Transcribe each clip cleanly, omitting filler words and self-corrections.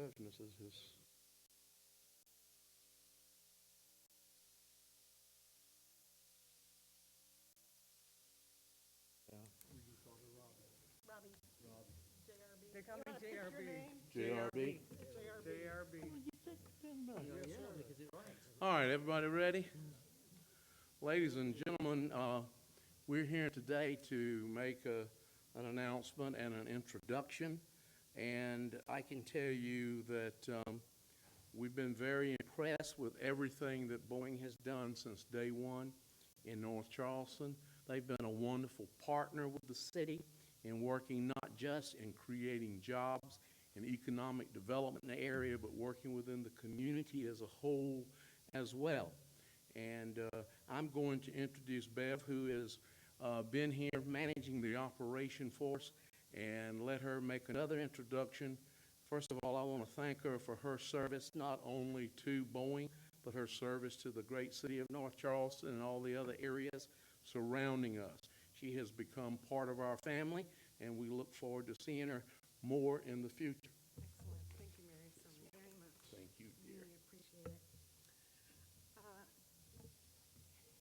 profession. This is his. Yeah. Robbie, JRB. They call You me wanna pick your JRB. name? JRB. JRB. JRB. All right, everybody ready? Ladies and gentlemen, we're here today to make an announcement and an introduction. And I can tell you that we've been very impressed with everything that Boeing has done since day one in North Charleston. They've been a wonderful partner with the city in working not just in creating jobs and economic development in the area, but working within the community as a whole as well. And I'm going to introduce Bev, who has been here managing the operation for us, and let her make another introduction. First of all, I want to thank her for her service not only to Boeing, but her service to the great city of North Charleston and all the other areas surrounding us. She has become part of our family, and we look forward to seeing her more in the future. Excellent. Thank you, Mary, so very much. Thank you, dear. Really appreciate it.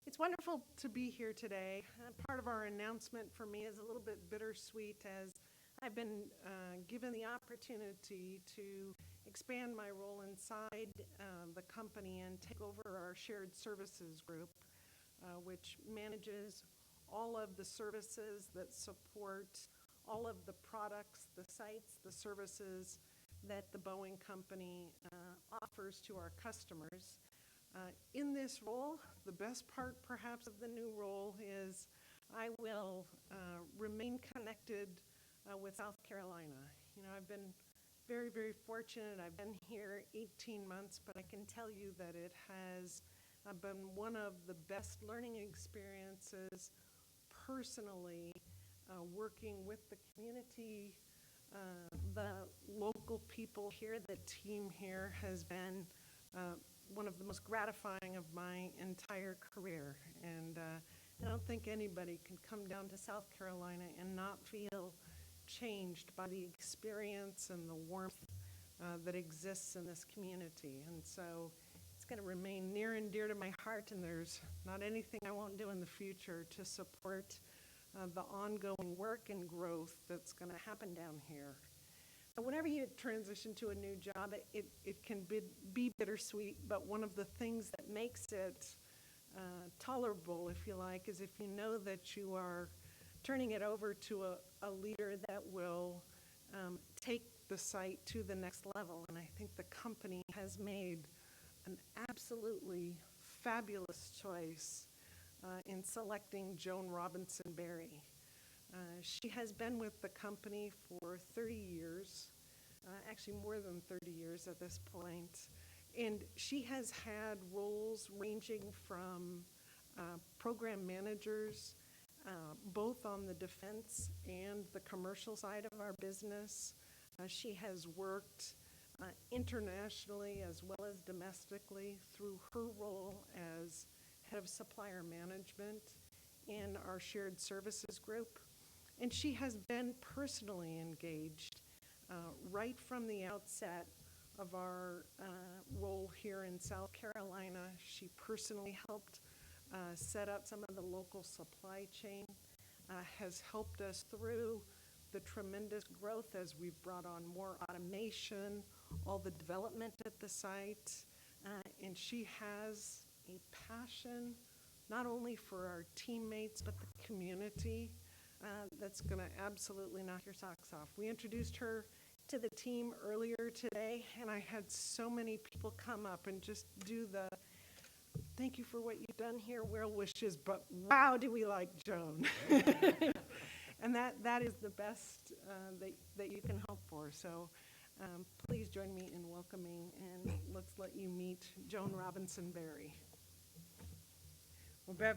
It's wonderful to be here today. Part of our announcement for me is a little bit bittersweet, as I've been given the opportunity to expand my role inside the company and take over our shared services group, which manages all of the services that support all of the products, the sites, the services that the Boeing company offers to our customers. In this role, the best part perhaps of the new role is I will remain connected with South Carolina. You know, I've been very, very fortunate. I've been here 18 months, but I can tell you that it has been one of the best learning experiences personally, working with the community, the local people here. The team here has been one of the most gratifying of my entire career. And I don't think anybody can come down to South Carolina and not feel changed by the experience and the warmth that exists in this community. And so it's going to remain near and dear to my heart, and there's not anything I won't do in the future to support the ongoing work and growth that's going to happen down here. Whenever you transition to a new job, it can be bittersweet, but one of the things that makes it tolerable, if you like, is if you know that you are turning it over to a leader that will take the site to the next level. And I think the company has made an absolutely fabulous choice in selecting Joan Robinson Berry. She has been with the company for 30 years, actually more than 30 years at this point. And she has had roles ranging from program managers, both on the defense and the commercial side of our business. She has worked internationally as well as domestically through her role as head of supplier management in our shared services group. And she has been personally engaged right from the outset of our role here in South Carolina. She personally helped set up some of the local supply chain, has helped us through the tremendous growth as we've brought on more automation, all the development at the site, and she has a passion not only for our teammates but the community that's going to absolutely knock your socks off. We introduced her to the team earlier today, and I had so many people come up and just do the thank you for what you've done here, well wishes, but wow, do we like Joan. And that is the best that you can hope for. So please join me in welcoming, and let's let you meet Joan Robinson Berry. Well, Bev,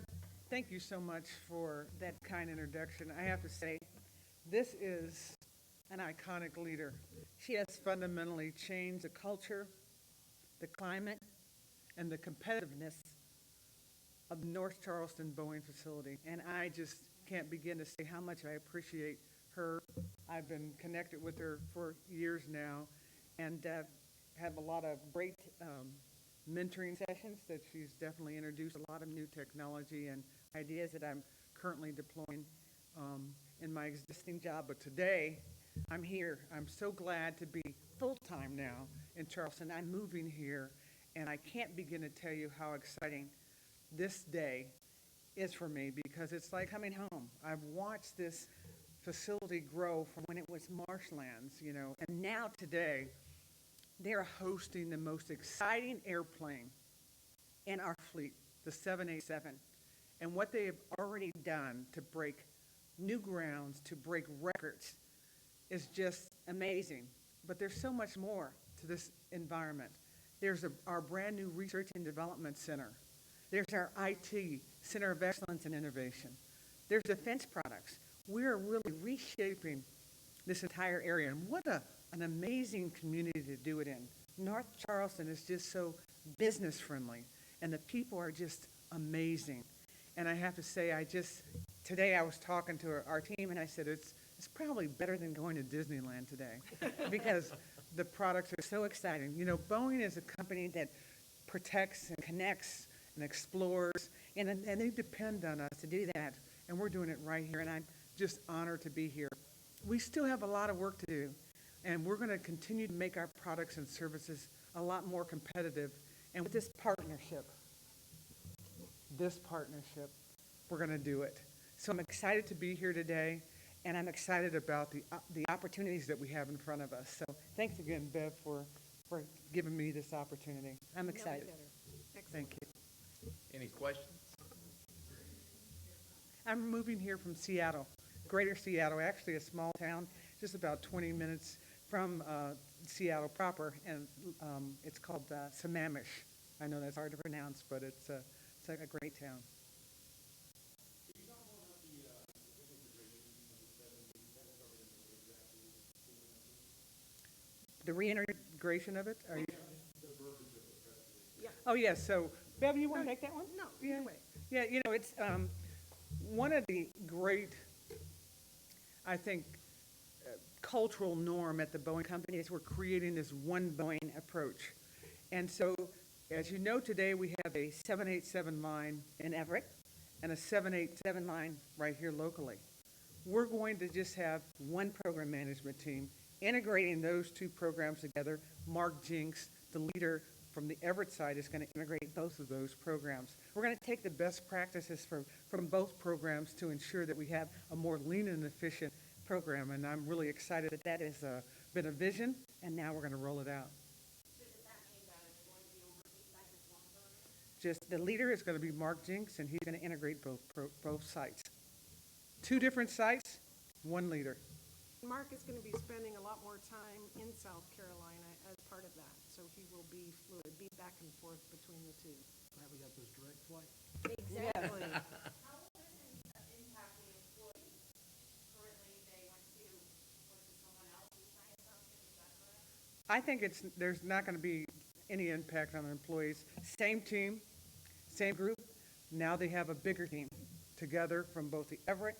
thank you so much for that kind introduction. I have to say, this is an iconic leader. She has fundamentally changed the culture, the climate, and the competitiveness of the North Charleston Boeing facility. And I just can't begin to say how much I appreciate her. I've been connected with her for years now, and have a lot of great mentoring sessions that she's definitely introduced a lot of new technology and ideas that I'm currently deploying in my existing job. But today, I'm here. I'm so glad to be full-time now in Charleston. I'm moving here, and I can't begin to tell you how exciting this day is for me because it's like coming home. I've watched this facility grow from when it was marshlands, you know, and now today, they're hosting the most exciting airplane in our fleet, the 787. And what they have already done to break new grounds, to break records, is just amazing. But there's so much more to this environment. There's our brand new Research and Development Center. There's our IT, Center of Excellence and Innovation. There's defense products. We're really reshaping this entire area. And what an amazing community to do it in. North Charleston is just so business friendly, and the people are just amazing. And I have to say, today I was talking to our team, and I said, it's probably better than going to Disneyland today because the products are so exciting. You know, Boeing is a company that protects and connects and explores, and they depend on us to do that, and we're doing it right here, and I'm just honored to be here. We still have a lot of work to do, and we're going to continue to make our products and services a lot more competitive. And with this partnership, we're going to do it. So I'm excited to be here today, and I'm excited about the opportunities that we have in front of us. So thanks again, Bev, for giving me this opportunity. I'm excited. Thank you. Any questions? I'm moving here from Seattle, Greater Seattle, actually a small town, just about 20 minutes from Seattle proper, and it's called Sammamish. I know that's hard to pronounce, but it's like a great town. The reintegration of it? Are you? Yeah. Oh, yes. So, Bev, you want to take that one? No, Yeah. anyway. Yeah, you know, it's one of the great, I think, cultural norm at the Boeing company is we're creating this one Boeing approach. And so, as you know, today we have a 787 line in Everett and a 787 line right here locally. We're going to just have one program management team integrating those two programs together. Mark Jinks, the leader from the Everett side, is going to integrate both of those programs. We're going to take the best practices from both programs to ensure that we have a more lean and efficient program, and I'm really excited that that has been a vision, and now we're going to roll it out. So does that mean that it's going to be overseas by just one program? Just the leader is going to be Mark Jinks, and he's going to integrate both sites. Two different sites, one leader. Mark is going to be spending a lot more time in South Carolina as part of that, so he will be fluid, be back and forth between the two. Glad we got those direct flights. Exactly. How will this impact the employees? Currently, they went to someone else who's trying to something, is that correct? I think there's not going to be any impact on employees. Same team, same group. Now they have a bigger team together from both the Everett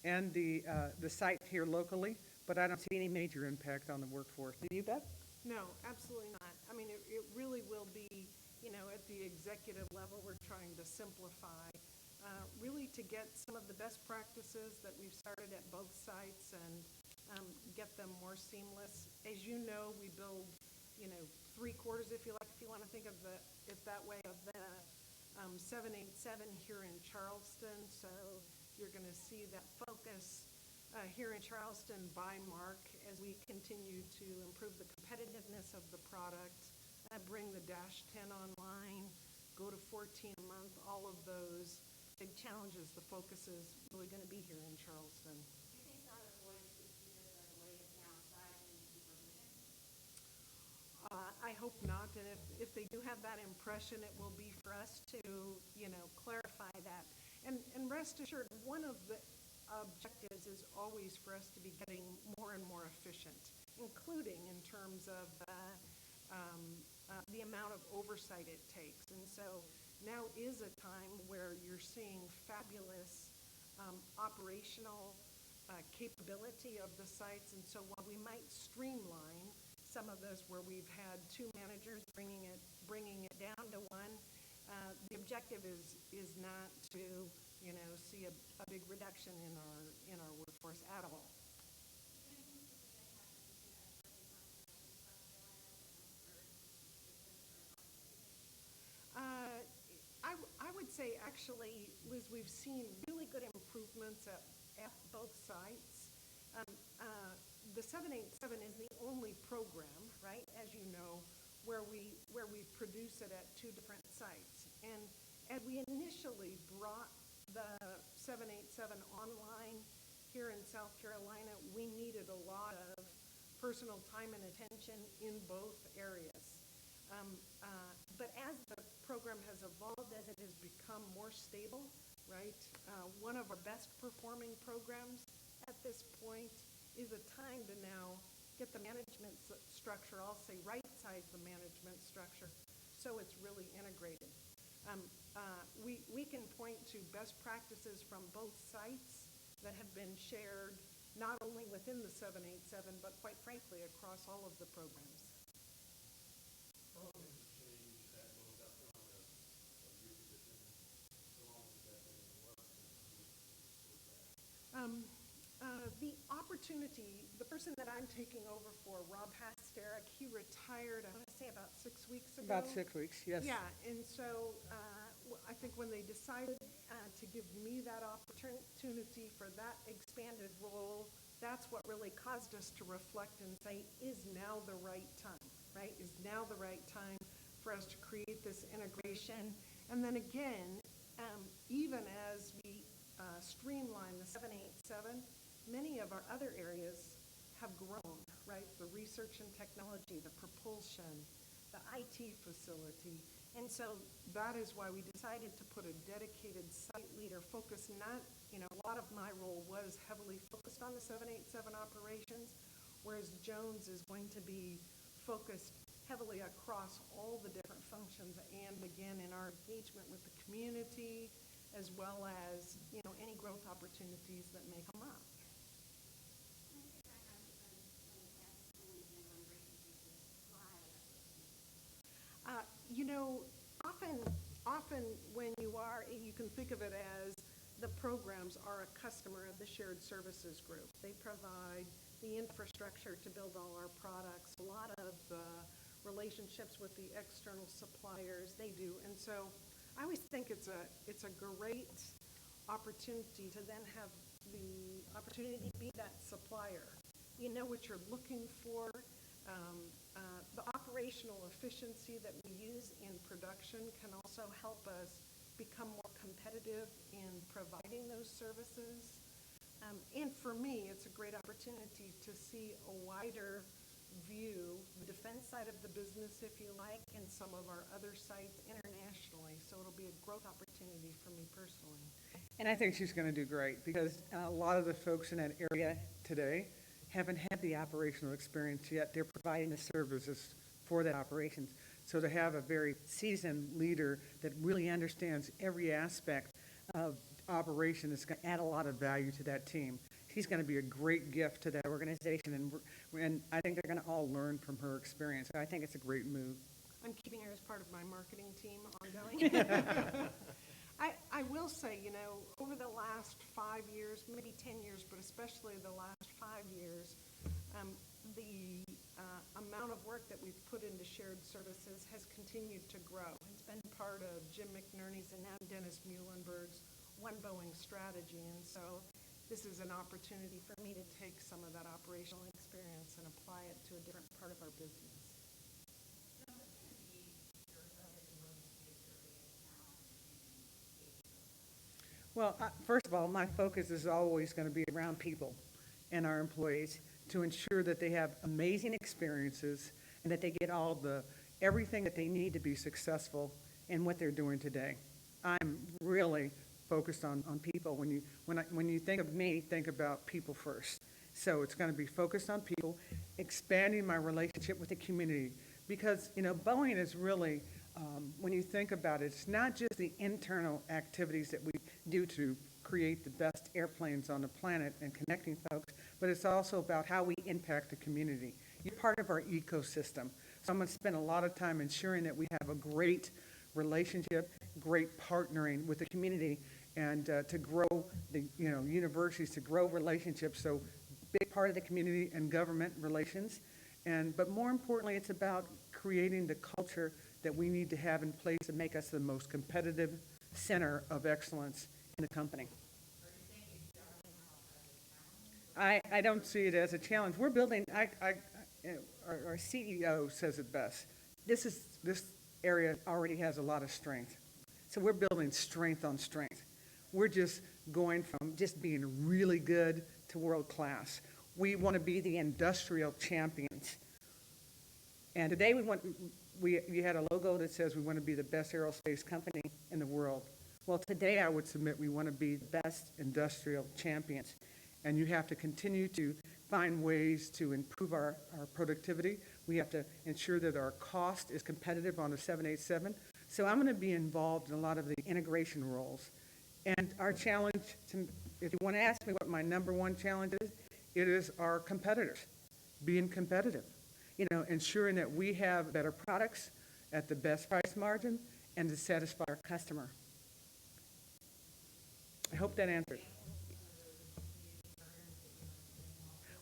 and the site here locally, but I don't see any major impact on the workforce. Do you, Beth? No, absolutely not. I mean, it really will be, you know, at the executive level, we're trying to simplify, really to get some of the best practices that we've started at both sites and get them more seamless. As you know, we build, you know, 3/4, if you like, if you want to think of it that way, of the 787 here in Charleston. So you're going to see that focus here in Charleston by Mark as we continue to improve the competitiveness of the product, bring the Dash 10 online, go to 14 a month, all of those big challenges. The focus is really going to be here in Charleston. Do you think some employees could see this as a way of downsizing supervision? I hope not, and if they do have that impression, it will be for us to, you know, clarify that. And rest assured, one of the objectives is always for us to be getting more and more efficient, including in terms of the amount of oversight it takes. And so now is a time where you're seeing fabulous operational capability of the sites. And so while we might streamline some of those where we've had two managers bringing it down to one. The objective is not to, see a big reduction in our workforce at all. I would say actually, Liz, we've seen really good improvements at both sites. The 787 is the only program, right, as you know, where we produce it at two different sites. And as we initially brought the 787 online here in South Carolina, we needed a lot of personal time and attention in both areas. But as the program has evolved, as it has become more stable, right, one of our best performing programs at this point is a time to now get the management structure, I'll say right-size the management structure so it's really integrated. We can point to best practices from both sites that have been shared not only within the 787, but quite frankly across all of the programs. The opportunity, the person that I'm taking over for, Rob Hasterick, he retired, I want to say about 6 weeks ago. About 6 weeks, yes. Yeah, and so I think when they decided to give me that opportunity for that expanded role, that's what really caused us to reflect and say, is now the right time, right? Is now the right time for us to create this integration? And then again, even as we streamline the 787, many of our other areas have grown, right? The research and technology, the propulsion, the IT facility. And so that is why we decided to put a dedicated site leader focused not, a lot of my role was heavily focused on the 787 operations, whereas Jones is going to be focused heavily across all the different functions and again in our engagement with the community, as well as, any growth opportunities that may come up. Often when you can think of it as the programs are a customer of the shared services group. They provide the infrastructure to build all our products, a lot of the relationships with the external suppliers, they do. And so I always think it's a great opportunity to then have the opportunity to be that supplier. You know what you're looking for. The operational efficiency that we use in production can also help us become more competitive in providing those services. And for me, it's a great opportunity to see a wider view, the defense side of the business, if you like, and some of our other sites internationally. So it'll be a growth opportunity for me personally. And I think she's going to do great because a lot of the folks in that area today haven't had the operational experience yet. They're providing the services for that operations. So to have a very seasoned leader that really understands every aspect of operation is going to add a lot of value to that team. She's going to be a great gift to that organization, and I think they're going to all learn from her experience. I think it's a great move. I'm keeping her as part of my marketing team ongoing. I will say, over the last 5 years, maybe 10 years, but especially the last 5 years, the amount of work that we've put into shared services has continued to grow. It's been part of Jim McNerney's and now Dennis Muhlenberg's One Boeing strategy, and so this is an opportunity for me to take some of that operational experience and apply it to a different part of our business. Well, first of all, my focus is always going to be around people and our employees to ensure that they have amazing experiences and that they get everything that they need to be successful in what they're doing today. I'm really focused on people. When you think of me, think about people first. So it's going to be focused on people, expanding my relationship with the community because, Boeing is really, when you think about it, it's not just the internal activities that we do to create the best airplanes on the planet and connecting folks, but it's also about how we impact the community. You're part of our ecosystem. So I'm going to spend a lot of time ensuring that we have a great relationship, great partnering with the community, and to grow the, universities, to grow relationships. So big part of the community and government relations. But more importantly, it's about creating the culture that we need to have in place to make us the most competitive center of excellence in the company. I don't see it as a challenge. We're building, our CEO says it best. This area already has a lot of strength. So we're building strength on strength. We're just going from just being really good to world class. We want to be the industrial champions. And today we had a logo that says we want to be the best aerospace company in the world. Well, today I would submit we want to be the best industrial champions. And you have to continue to find ways to improve our productivity. We have to ensure that our cost is competitive on the 787. So I'm going to be involved in a lot of the integration roles. And our challenge, if you want to ask me what my number one challenge is, it is our competitors, being competitive. Ensuring that we have better products at the best price margin and to satisfy our customer. I hope that answered.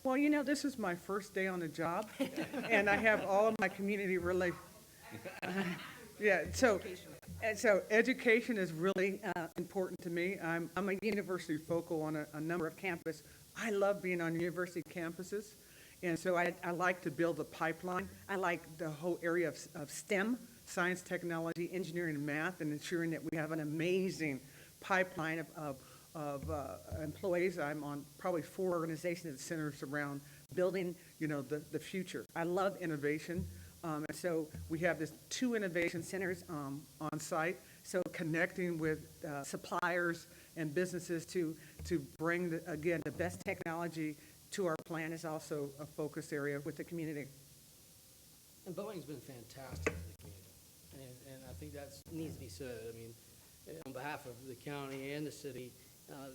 Well, this is my first day on the job, and I have all of my community so education is really important to me. I'm a university focal on a number of campuses. I love being on university campuses, and so I like to build a pipeline. I like the whole area of STEM, science, technology, engineering, and math, and ensuring that we have an amazing pipeline of employees. I'm on probably 4 organizations that centers around building, the future. I love innovation. And so we have this 2 innovation centers on site. So connecting with suppliers and businesses to bring, the best technology to our plant is also a focus area with the community. And Boeing's been fantastic to the community, and I think that needs to be said. I mean, on behalf of the county and the city,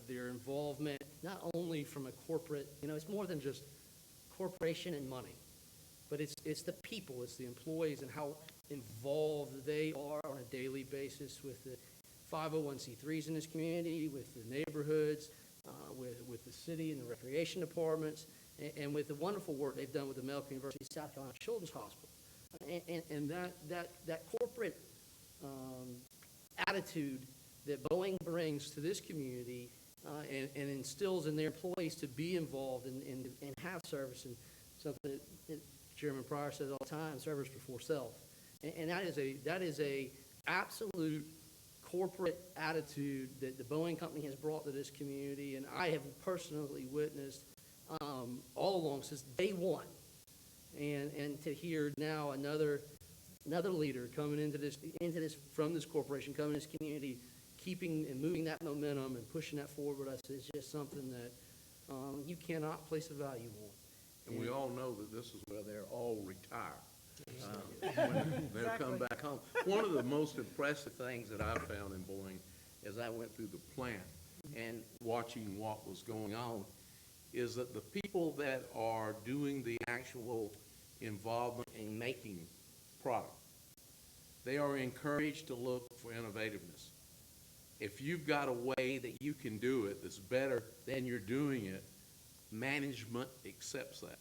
their involvement, not only from a corporate, it's more than just corporation and money, but it's the people, it's the employees, and how involved they are on a daily basis with the 501c3s in this community, with the neighborhoods, with the city and the recreation departments, and with the wonderful work they've done with the American University South Carolina Children's Hospital. And that corporate attitude that Boeing brings to this community and instills in their employees to be involved and have service, and something that Chairman Pryor says all the time, service before self. And that is a absolute corporate attitude that the Boeing company has brought to this community, and I have personally witnessed all along since day one. And to hear now another leader coming into this from this corporation, coming to this community, keeping and moving that momentum and pushing that forward with us is just something that you cannot place a value on. And we all know that this is where they're all retired. When they'll come back home. One of the most impressive things that I found in Boeing as I went through the plant and watching what was going on is that the people that are doing the actual involvement in making product, they are encouraged to look for innovativeness. If you've got a way that you can do it that's better than you're doing it, management accepts that.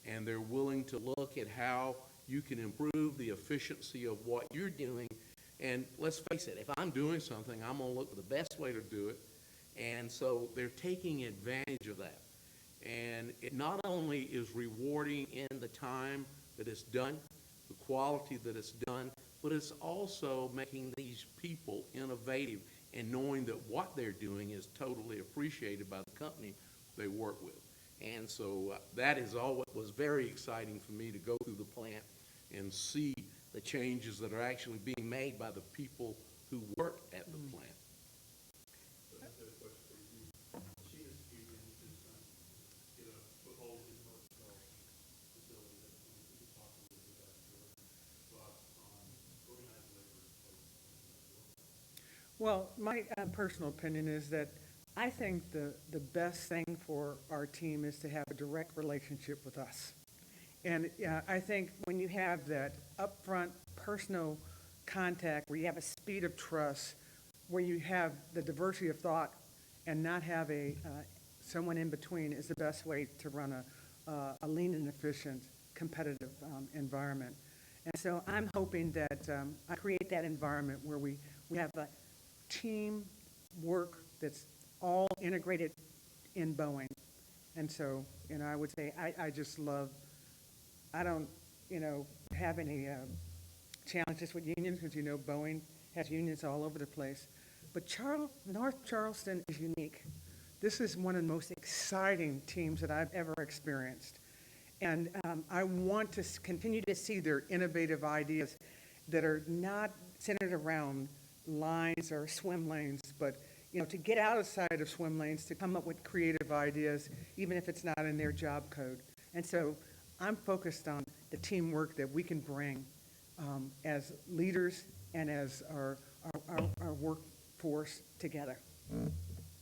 And they're willing to look at how you can improve the efficiency of what you're doing. And let's face it, if I'm doing something, I'm going to look for the best way to do it. And so they're taking advantage of that. And it not only is rewarding in the time that it's done, the quality that it's done, but it's also making these people innovative and knowing that what they're doing is totally appreciated by the company they work with. And so that is all what was very exciting for me to go through the plant and see the changes that are actually being made by the people who work at the plant. Well, my personal opinion is that I think the best thing for our team is to have a direct relationship with us. And I think when you have that upfront personal contact, where you have a speed of trust, where you have the diversity of thought, and not have someone in between, is the best way to run a lean and efficient, competitive environment. And so I'm hoping that I create that environment where we have a team work that's all integrated in Boeing. And so, I would say I just love, I don't, have any challenges with unions, because Boeing has unions all over the place. But North Charleston is unique. This is one of the most exciting teams that I've ever experienced. And I want to continue to see their innovative ideas that are not centered around lines or swim lanes, but to get outside of swim lanes, to come up with creative ideas, even if it's not in their job code. And so I'm focused on the teamwork that we can bring as leaders and as our workforce together. I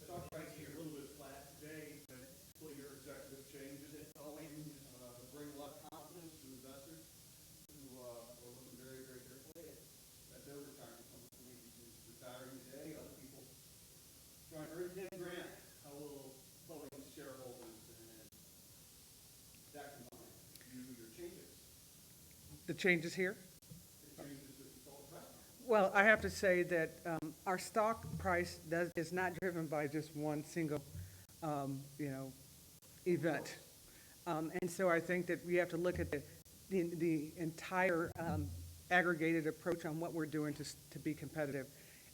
thought you might see a little bit flat today, but with your executive changes at Boeing, bring a lot of confidence to investors who are looking very, very carefully at their retirement. Some who's retiring today, other people trying to earn 10 grand. How will Boeing shareholders and that combined view your changes? The changes here? The changes that you talked about? Well, I have to say that our stock price is not driven by just one single, event. And so I think that we have to look at the entire aggregated approach on what we're doing to be competitive.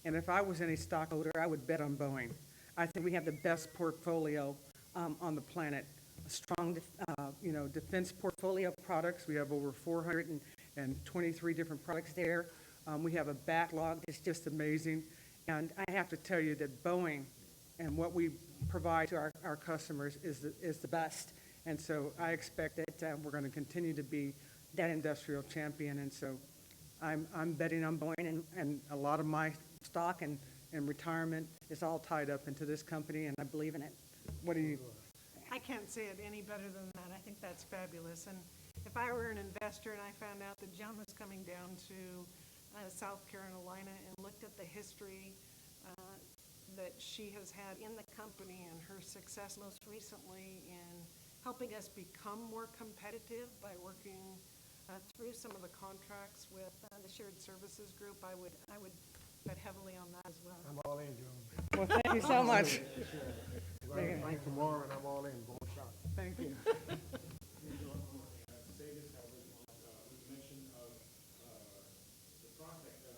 And if I was any stockholder, I would bet on Boeing. I think we have the best portfolio on the planet. A strong, defense portfolio of products. We have over 423 different products there. We have a backlog that's just amazing. And I have to tell you that Boeing and what we provide to our customers is the best. And so I expect that we're going to continue to be that industrial champion. And so I'm betting on Boeing, and a lot of my stock and retirement is all tied up into this company, and I believe in it. What do you? I can't say it any better than that. I think that's fabulous. And if I were an investor and I found out that Joan was coming down to South Carolina and looked at the history that she has had in the company and her success most recently in helping us become more competitive by working through some of the contracts with the shared services group, I would bet heavily on that as well. I'm all in, Joan. Well, thank you so much. Thank tomorrow, and I'm all in. Go shot. Thank you. Say this, however, with mention of the prospect of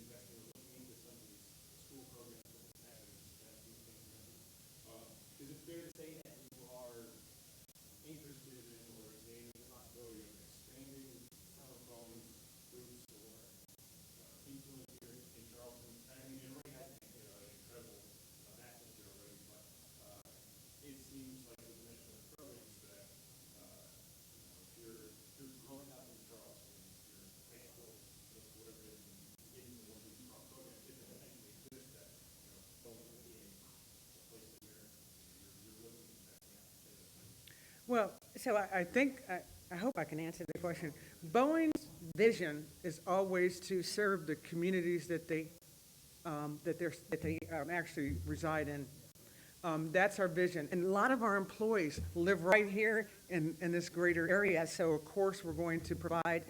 investing or looking into some of these school programs that we have and these things. Is it fair to say that you are interested in or engaged in the possibility of expanding telephone groups or influence here in Charleston? I mean, you already have an incredible access here already, but it seems like with the mention of programs that if you're growing up in Charleston, your high school, just whatever it is, getting one of these programs, if it actually exists, that don't be a place that you're looking at. Well, so I think, I hope I can answer the question. Boeing's vision is always to serve the communities that they actually reside in. That's our vision. And a lot of our employees live right here in this greater area. So, of course, we're going to provide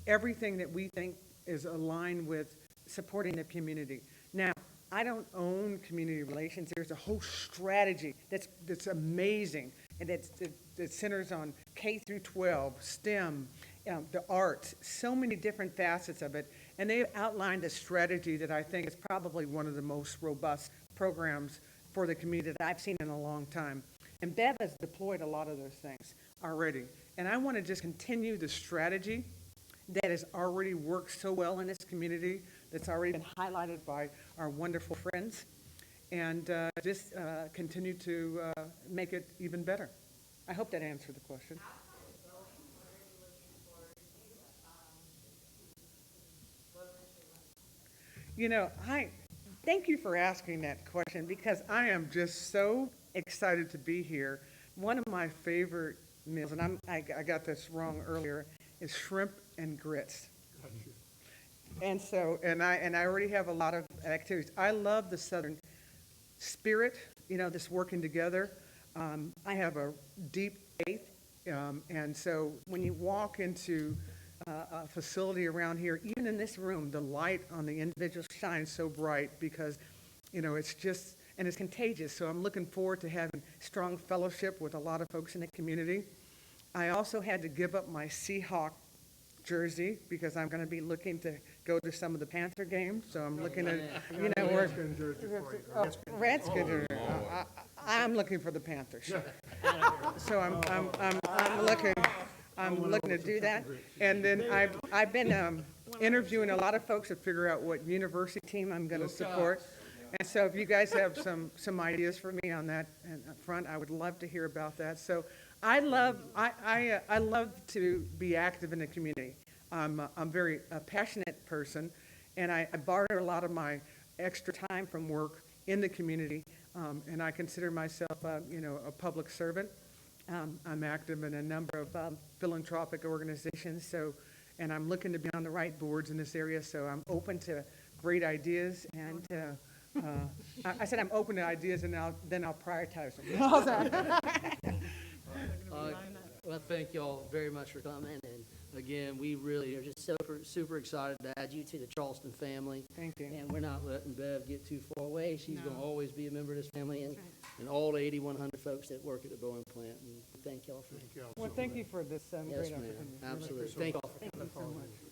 everything that we think is aligned with supporting the community. Now, I don't own community relations. There's a whole strategy that's amazing, and that centers on K through 12, STEM, the arts, so many different facets of it. And they've outlined a strategy that I think is probably one of the most robust programs for the community that I've seen in a long time. And Bev has deployed a lot of those things already. And I want to just continue the strategy that has already worked so well in this community, that's already been highlighted by our wonderful friends, and just continue to make it even better. I hope that answered the question. I thank you for asking that question, because I am just so excited to be here. One of my favorite meals, and I got this wrong earlier, is shrimp and grits. And so, and I already have a lot of activities. I love the Southern spirit, this working together. I have a deep faith, and so when you walk into a facility around here, even in this room, the light on the individuals shines so bright because, it's just, and it's contagious. So I'm looking forward to having strong fellowship with a lot of folks in the community. I also had to give up my Seahawk jersey because I'm going to be looking to go to some of the Panther games. So I'm looking at, where Redskin jersey for you. Oh, Redskin jersey. I'm looking for the Panthers. So I'm looking to do that. And then I've been interviewing a lot of folks to figure out what university team I'm going to support. And so if you guys have some ideas for me on that front, I would love to hear about that. So I love to be active in the community. I'm very passionate person, and I barter a lot of my extra time from work in the community, and I consider myself a public servant. I'm active in a number of philanthropic organizations, and I'm looking to be on the right boards in this area, so I'm open to great ideas, and I said I'm open to ideas, and then I'll prioritize them. How's that? Well, thank you all very much for coming, and again, we really are just super excited to add you to the Charleston family. Thank you. And we're not letting Bev get too far away. She's going to always be a member of this family, and all the 8,100 folks that work at the Boeing plant. And thank y'all for Thank you all Well, so thank much. you for this Yes, great ma'am. opportunity. Absolutely. Thank y'all for Thank you so much.